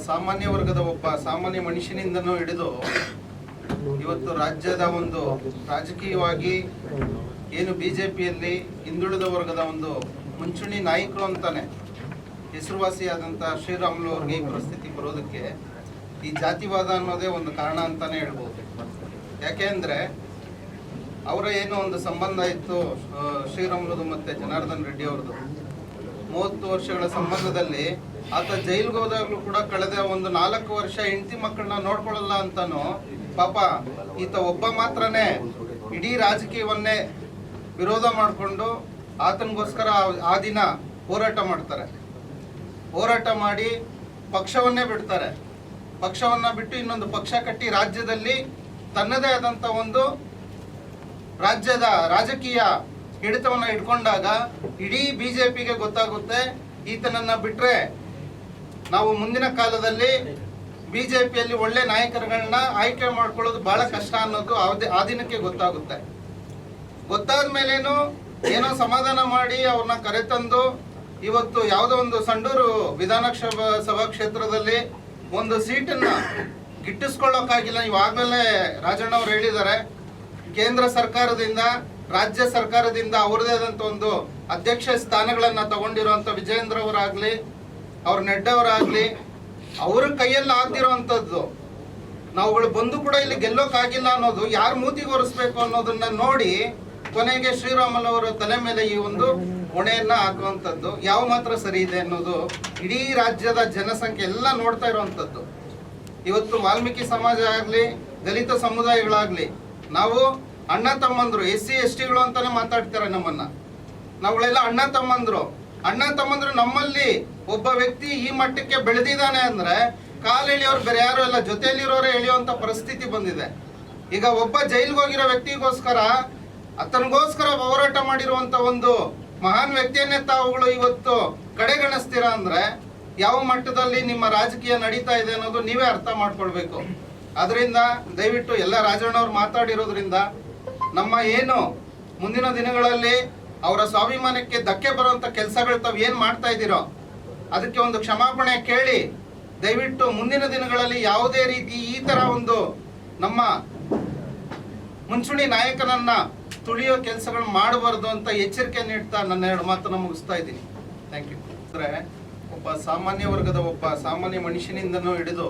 ಸಾಮಾನ್ಯ ವರ್ಗದ ಒಬ್ಬ ಸಾಮಾನ್ಯ ಮನುಷ್ಯನಿಂದನೂ ಹಿಡಿದು ಇವತ್ತು ರಾಜ್ಯದ ಒಂದು ರಾಜಕೀಯವಾಗಿ ಏನು ಬಿಜೆಪಿಯಲ್ಲಿ ಹಿಂದುಳಿದ ವರ್ಗದ ಒಂದು ಮುಂಚೂಣಿ ನಾಯಕರು ಅಂತಾನೆ ಹೆಸರುವಾಸಿಯಾದಂಥ ಶ್ರೀರಾಮುಲು ಅವ್ರಿಗೆ ಈ ಪರಿಸ್ಥಿತಿ ಬರೋದಕ್ಕೆ ಈ ಜಾತಿವಾದ ಅನ್ನೋದೇ ಒಂದು ಕಾರಣ ಅಂತಾನೆ ಹೇಳ್ಬೋದು. ಯಾಕೆ ಅಂದರೆ ಅವರ ಏನೋ ಒಂದು ಸಂಬಂಧ ಇತ್ತು ಶ್ರೀರಾಮುಲುದು ಮತ್ತು ಜನಾರ್ದನ್ ರೆಡ್ಡಿ ಅವ್ರದ್ದು 30 ವರ್ಷಗಳ ಸಂಬಂಧದಲ್ಲಿ ಆತ ಜೈಲ್ಗೆ ಹೋದಾಗಲೂ ಕೂಡ ಕಳೆದ ಒಂದು 4 ವರ್ಷ ಹೆಂಡತಿ ಮಕ್ಕಳನ್ನ ನೋಡ್ಕೊಳ್ಳಲ್ಲ ಅಂತಾನು ಪಾಪ ಈತ ಒಬ್ಬ ಮಾತ್ರನೇ ಇಡೀ ರಾಜಕೀಯವನ್ನೇ ವಿರೋಧ ಮಾಡಿಕೊಂಡು ಆತನಿಗೋಸ್ಕರ ಆ ದಿನ ಹೋರಾಟ ಮಾಡ್ತಾರೆ. ಹೋರಾಟ ಮಾಡಿ ಪಕ್ಷವನ್ನೇ ಬಿಡ್ತಾರೆ. ಪಕ್ಷವನ್ನ ಬಿಟ್ಟು ಇನ್ನೊಂದು ಪಕ್ಷ ಕಟ್ಟಿ ರಾಜ್ಯದಲ್ಲಿ ತನ್ನದೇ ಆದಂಥ ಒಂದು ರಾಜ್ಯದ ರಾಜಕೀಯ ಹಿಡಿತವನ್ನ ಇಟ್ಕೊಂಡಾಗ ಇಡೀ ಬಿಜೆಪಿಗೆ ಗೊತ್ತಾಗುತ್ತೆ ಈತನನ್ನ ಬಿಟ್ರೆ ನಾವು ಮುಂದಿನ ಕಾಲದಲ್ಲಿ ಬಿಜೆಪಿಯಲ್ಲಿ ಒಳ್ಳೆ ನಾಯಕರುಗಳನ್ನ ಆಯ್ಕೆ ಮಾಡ್ಕೊಳ್ಳೋದು ಬಹಳ ಕಷ್ಟ ಅನ್ನೋದು ಆ ದಿನಕ್ಕೆ ಗೊತ್ತಾಗುತ್ತೆ. ಗೊತ್ತಾದ ಮೇಲೇನು ಏನೋ ಸಮಾಧಾನ ಮಾಡಿ ಅವ್ರನ್ನ ಕರೆತಂದು ಇವತ್ತು ಯಾವುದೋ ಒಂದು ಸಂಡೂರು ವಿಧಾನಸಭಾ ಕ್ಷೇತ್ರದಲ್ಲಿ ಒಂದು ಸೀಟನ್ನ ಗಿಟ್ಟಿಸ್ಕೊಳ್ಳೋಕ್ಕಾಗಿಲ್ಲ. ಇವಾಗಲೇ ರಾಜಣ್ಣ ಅವ್ರು ಹೇಳಿದ್ದಾರೆ, ಕೇಂದ್ರ ಸರ್ಕಾರದಿಂದ ರಾಜ್ಯ ಸರ್ಕಾರದಿಂದ ಅವರದೇ ಆದಂಥ ಒಂದು ಅಧ್ಯಕ್ಷ ಸ್ಥಾನಗಳನ್ನ ತಗೊಂಡಿರುವಂಥ ವಿಜಯೇಂದ್ರ ಅವರಾಗ್ಲಿ ಅವ್ರ ನೆಡ್ಡವರಾಗ್ಲಿ ಅವ್ರ ಕೈಯಲ್ಲಿ ಆಗ್ದಿರೋಂಥದ್ದು ನಾವುಗಳು ಬಂದು ಕೂಡ ಇಲ್ಲಿ ಗೆಲ್ಲೋಕ್ಕಾಗಿಲ್ಲ ಅನ್ನೋದು ಯಾರು ಮೂತಿಗೆ ಒರೆಸ್ಬೇಕು ಅನ್ನೋದನ್ನ ನೋಡಿ ಕೊನೆಗೆ ಶ್ರೀರಾಮುಲು ಅವರ ತಲೆ ಮೇಲೆ ಈ ಒಂದು ಹೊಣೆಯನ್ನ ಹಾಕುವಂಥದ್ದು ಯಾವ ಮಾತ್ರ ಸರಿ ಇದೆ ಅನ್ನೋದು ಇಡೀ ರಾಜ್ಯದ ಜನಸಂಖ್ಯೆ ಎಲ್ಲ ನೋಡ್ತಾ ಇರುವಂಥದ್ದು. ಇವತ್ತು ವಾಲ್ಮೀಕಿ ಸಮಾಜ ಆಗಲಿ ದಲಿತ ಸಮುದಾಯಗಳಾಗ್ಲಿ ನಾವು ಅಣ್ಣ ತಮ್ಮಂದ್ರು SC STಗಳು ಅಂತಾನೆ ಮಾತಾಡ್ತಾರೆ ನಮ್ಮನ್ನ. ನಾವುಗಳೆಲ್ಲ ಅಣ್ಣ ತಮ್ಮಂದ್ರು ನಮ್ಮಲ್ಲಿ ಒಬ್ಬ ವ್ಯಕ್ತಿ ಈ ಮಟ್ಟಕ್ಕೆ ಬೆಳೆದಿದ್ದಾನೆ ಅಂದ್ರೆ ಕಾಲು ಎಳೆಯೋರು ಬೇರೆ ಯಾರು ಎಲ್ಲ ಜೊತೆಯಲ್ಲಿರೋರೇ ಎಳೆಯುವಂತ ಪರಿಸ್ಥಿತಿ ಬಂದಿದೆ. ಈಗ ಒಬ್ಬ ಜೈಲ್ಗೆ ಹೋಗಿರೋ ವ್ಯಕ್ತಿಗೋಸ್ಕರ ಆತನಿಗೋಸ್ಕರ ಹೋರಾಟ ಮಾಡಿರುವಂತ ಒಂದು ಮಹಾನ್ ವ್ಯಕ್ತಿಯನ್ನೇ ತಾವುಗಳು ಇವತ್ತು ಕಡೆಗಣಿಸ್ತೀರಾ ಅಂದ್ರೆ ಯಾವ ಮಟ್ಟದಲ್ಲಿ ನಿಮ್ಮ ರಾಜಕೀಯ ನಡೀತಾ ಇದೆ ಅನ್ನೋದು ನೀವೇ ಅರ್ಥ ಮಾಡ್ಕೊಳ್ಬೇಕು. ಅದರಿಂದ ದಯವಿಟ್ಟು ಎಲ್ಲ ರಾಜಣ್ಣವ್ರು ಮಾತಾಡಿರೋದ್ರಿಂದ ನಮ್ಮ ಏನು ಮುಂದಿನ ದಿನಗಳಲ್ಲಿ ಅವರ ಸ್ವಾಭಿಮಾನಕ್ಕೆ ಧಕ್ಕೆ ಬರುವಂತ ಕೆಲಸಗಳು ತಾವು ಏನ್ ಮಾಡ್ತಾ ಇದ್ದೀರೋ ಅದಕ್ಕೆ ಒಂದು ಕ್ಷಮಾಪಣೆ ಕೇಳಿ ದಯವಿಟ್ಟು ಮುಂದಿನ ದಿನಗಳಲ್ಲಿ ಯಾವುದೇ ರೀತಿ ಈ ತರ ಒಂದು ನಮ್ಮ ಮುಂಚೂಣಿ ನಾಯಕನನ್ನ ತುಳಿಯೋ ಕೆಲಸಗಳು ಮಾಡಬಾರ್ದು ಅಂತ ಎಚ್ಚರಿಕೆ ನೀಡ್ತಾ ನನ್ನ 2 ಮಾತನ್ನು ಮುಗಿಸ್ತಾ ಇದ್ದೀನಿ. Thank you. ಅಂದ್ರೆ ಒಬ್ಬ ಸಾಮಾನ್ಯ ವರ್ಗದ ಒಬ್ಬ ಸಾಮಾನ್ಯ ಮನುಷ್ಯನಿಂದನೂ ಹಿಡಿದು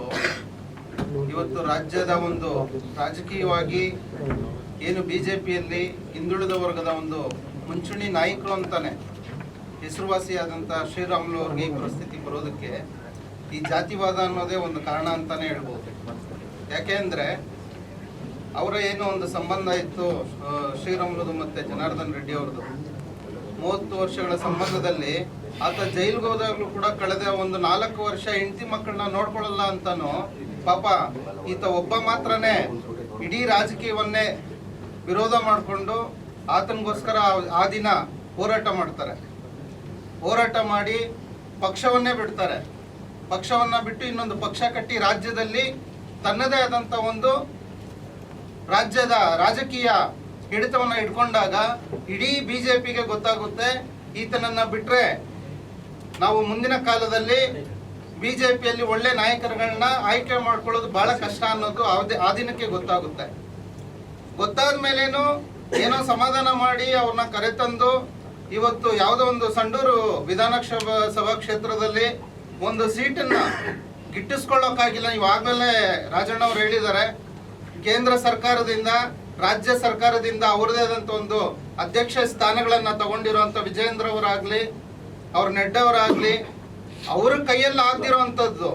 ಇವತ್ತು ರಾಜ್ಯದ ಒಂದು ರಾಜಕೀಯವಾಗಿ ಏನು ಬಿಜೆಪಿಯಲ್ಲಿ ಹಿಂದುಳಿದ ವರ್ಗದ ಒಂದು ಮುಂಚೂಣಿ ನಾಯಕರು ಅಂತಾನೆ ಹೆಸರುವಾಸಿಯಾದಂಥ ಶ್ರೀರಾಮುಲು ಅವ್ರಿಗೆ ಈ ಪರಿಸ್ಥಿತಿ ಬರೋದಕ್ಕೆ ಈ ಜಾತಿವಾದ ಅನ್ನೋದೇ ಒಂದು ಕಾರಣ ಅಂತಾನೆ ಹೇಳ್ಬೋದು. ಯಾಕೆ ಅಂದರೆ ಅವರ ಏನೋ ಒಂದು ಸಂಬಂಧ ಇತ್ತು ಶ್ರೀರಾಮುಲುದು ಮತ್ತು ಜನಾರ್ದನ್ ರೆಡ್ಡಿ ಅವ್ರದ್ದು 30 ವರ್ಷಗಳ ಸಂಬಂಧದಲ್ಲಿ ಆತ ಜೈಲ್ಗೆ ಹೋದಾಗಲೂ ಕೂಡ ಕಳೆದ ಒಂದು 4 ವರ್ಷ ಹೆಂಡತಿ ಮಕ್ಕಳನ್ನ ನೋಡ್ಕೊಳ್ಳಲ್ಲ ಅಂತಾನು ಪಾಪ ಈತ ಒಬ್ಬ ಮಾತ್ರನೇ ಇಡೀ ರಾಜಕೀಯವನ್ನೇ ವಿರೋಧ ಮಾಡಿಕೊಂಡು ಆತನಿಗೋಸ್ಕರ ಆ ದಿನ ಹೋರಾಟ ಮಾಡ್ತಾರೆ. ಹೋರಾಟ ಮಾಡಿ ಪಕ್ಷವನ್ನೇ ಬಿಡ್ತಾರೆ. ಪಕ್ಷವನ್ನ ಬಿಟ್ಟು ಇನ್ನೊಂದು ಪಕ್ಷ ಕಟ್ಟಿ ರಾಜ್ಯದಲ್ಲಿ ತನ್ನದೇ ಆದಂಥ ಒಂದು ರಾಜ್ಯದ ರಾಜಕೀಯ ಹಿಡಿತವನ್ನ ಇಟ್ಕೊಂಡಾಗ ಇಡೀ ಬಿಜೆಪಿಗೆ ಗೊತ್ತಾಗುತ್ತೆ ಈತನನ್ನ ಬಿಟ್ರೆ ನಾವು ಮುಂದಿನ ಕಾಲದಲ್ಲಿ ಬಿಜೆಪಿಯಲ್ಲಿ ಒಳ್ಳೆ ನಾಯಕರುಗಳನ್ನ ಆಯ್ಕೆ ಮಾಡ್ಕೊಳ್ಳೋದು ಬಹಳ ಕಷ್ಟ ಅನ್ನೋದು ಆ ದಿನಕ್ಕೆ ಗೊತ್ತಾಗುತ್ತೆ. ಗೊತ್ತಾದ ಮೇಲೇನು ಏನೋ ಸಮಾಧಾನ ಮಾಡಿ ಅವ್ರನ್ನ ಕರೆತಂದು ಇವತ್ತು ಯಾವುದೋ ಒಂದು ಸಂಡೂರು ವಿಧಾನಸಭಾ ಕ್ಷೇತ್ರದಲ್ಲಿ ಒಂದು ಸೀಟನ್ನ ಗಿಟ್ಟಿಸ್ಕೊಳ್ಳೋಕ್ಕಾಗಿಲ್ಲ. ಇವಾಗಲೇ ರಾಜಣ್ಣ ಅವ್ರು ಹೇಳಿದ್ದಾರೆ, ಕೇಂದ್ರ ಸರ್ಕಾರದಿಂದ ರಾಜ್ಯ ಸರ್ಕಾರದಿಂದ ಅವರದೇ ಆದಂಥ ಒಂದು ಅಧ್ಯಕ್ಷ ಸ್ಥಾನಗಳನ್ನ ತಗೊಂಡಿರುವಂಥ ವಿಜಯೇಂದ್ರ ಅವರಾಗ್ಲಿ ಅವ್ರ ನೆಡ್ಡವರಾಗ್ಲಿ ಅವ್ರ ಕೈಯಲ್ಲಿ ಆಗ್ದಿರೋಂಥದ್ದು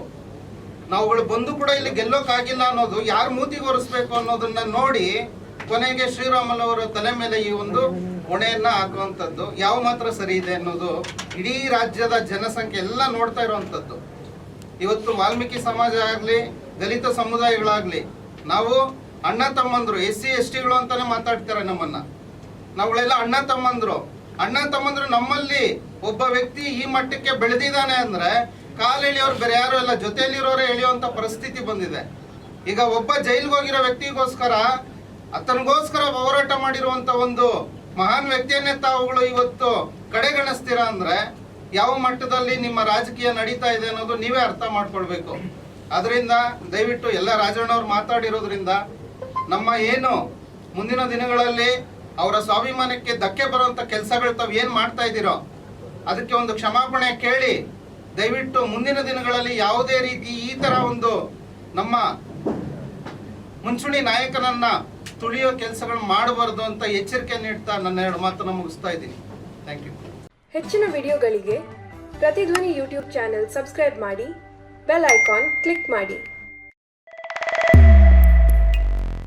ನಾವುಗಳು ಬಂದು ಕೂಡ ಇಲ್ಲಿ ಗೆಲ್ಲೋಕ್ಕಾಗಿಲ್ಲ ಅನ್ನೋದು ಯಾರು ಮೂತಿಗೆ ಒರೆಸ್ಬೇಕು ಅನ್ನೋದನ್ನ ನೋಡಿ ಕೊನೆಗೆ ಶ್ರೀರಾಮುಲು ಅವರ ತಲೆ ಮೇಲೆ ಈ ಒಂದು ಹೊಣೆಯನ್ನ ಹಾಕುವಂಥದ್ದು ಯಾವ ಮಾತ್ರ ಸರಿ ಇದೆ ಅನ್ನೋದು ಇಡೀ ರಾಜ್ಯದ ಜನಸಂಖ್ಯೆ ಎಲ್ಲ ನೋಡ್ತಾ ಇರುವಂಥದ್ದು. ಇವತ್ತು ವಾಲ್ಮೀಕಿ ಸಮಾಜ ಆಗಲಿ ದಲಿತ ಸಮುದಾಯಗಳಾಗ್ಲಿ ನಾವು ಅಣ್ಣ ತಮ್ಮಂದ್ರು SC STಗಳು ಅಂತಾನೆ ಮಾತಾಡ್ತಾರೆ ನಮ್ಮನ್ನ. ನಾವುಗಳೆಲ್ಲ ಅಣ್ಣ ತಮ್ಮಂದ್ರು ನಮ್ಮಲ್ಲಿ ಒಬ್ಬ ವ್ಯಕ್ತಿ ಈ ಮಟ್ಟಕ್ಕೆ ಬೆಳೆದಿದ್ದಾನೆ ಅಂದ್ರೆ ಕಾಲು ಎಳೆಯೋರು ಬೇರೆ ಯಾರು ಎಲ್ಲ ಜೊತೆಯಲ್ಲಿರೋರೇ ಎಳೆಯುವಂತ ಪರಿಸ್ಥಿತಿ ಬಂದಿದೆ. ಈಗ ಒಬ್ಬ ಜೈಲ್ಗೆ ಹೋಗಿರೋ ವ್ಯಕ್ತಿಗೋಸ್ಕರ ಆತನಿಗೋಸ್ಕರ ಹೋರಾಟ ಮಾಡಿರುವಂತ ಒಂದು ಮಹಾನ್ ವ್ಯಕ್ತಿಯನ್ನೇ ತಾವುಗಳು ಇವತ್ತು ಕಡೆಗಣಿಸ್ತೀರಾ ಅಂದ್ರೆ ಯಾವ ಮಟ್ಟದಲ್ಲಿ ನಿಮ್ಮ ರಾಜಕೀಯ ನಡೀತಾ ಇದೆ ಅನ್ನೋದು ನೀವೇ ಅರ್ಥ ಮಾಡ್ಕೊಳ್ಬೇಕು. ಅದರಿಂದ ದಯವಿಟ್ಟು ಎಲ್ಲ ರಾಜಣ್ಣವ್ರು ಮಾತಾಡಿರೋದ್ರಿಂದ ನಮ್ಮ ಏನು ಮುಂದಿನ ದಿನಗಳಲ್ಲಿ ಅವರ ಸ್ವಾಭಿಮಾನಕ್ಕೆ ಧಕ್ಕೆ ಬರುವಂತ ಕೆಲಸಗಳು ತಾವು ಏನು ಮಾಡ್ತಾ ಇದ್ದೀರೋ ಅದಕ್ಕೆ ಒಂದು ಕ್ಷಮಾಪಣೆ ಕೇಳಿ ದಯವಿಟ್ಟು ಮುಂದಿನ ದಿನಗಳಲ್ಲಿ ಯಾವುದೇ ರೀತಿ ಈ ತರ ಒಂದು ನಮ್ಮ ಮುಂಚೂಣಿ ನಾಯಕನನ್ನ ತುಳಿಯೋ ಕೆಲಸಗಳು ಮಾಡಬಾರದು ಅಂತ ಎಚ್ಚರಿಕೆ ನೀಡ್ತಾ ನನ್ನ 2 ಮಾತನ್ನು ಮುಗಿಸ್ತಾ ಇದ್ದೀನಿ. Thank you. ಹೆಚ್ಚಿನ ವಿಡಿಯೋಗಳಿಗೆ ಪ್ರತಿಧ್ವನಿ ಯೂಟ್ಯೂಬ್ ಚಾನೆಲ್ ಸಬ್ಸ್ಕ್ರೈಬ್ ಮಾಡಿ, ಬೆಲ್ ಐಕಾನ್ ಕ್ಲಿಕ್ ಮಾಡಿ.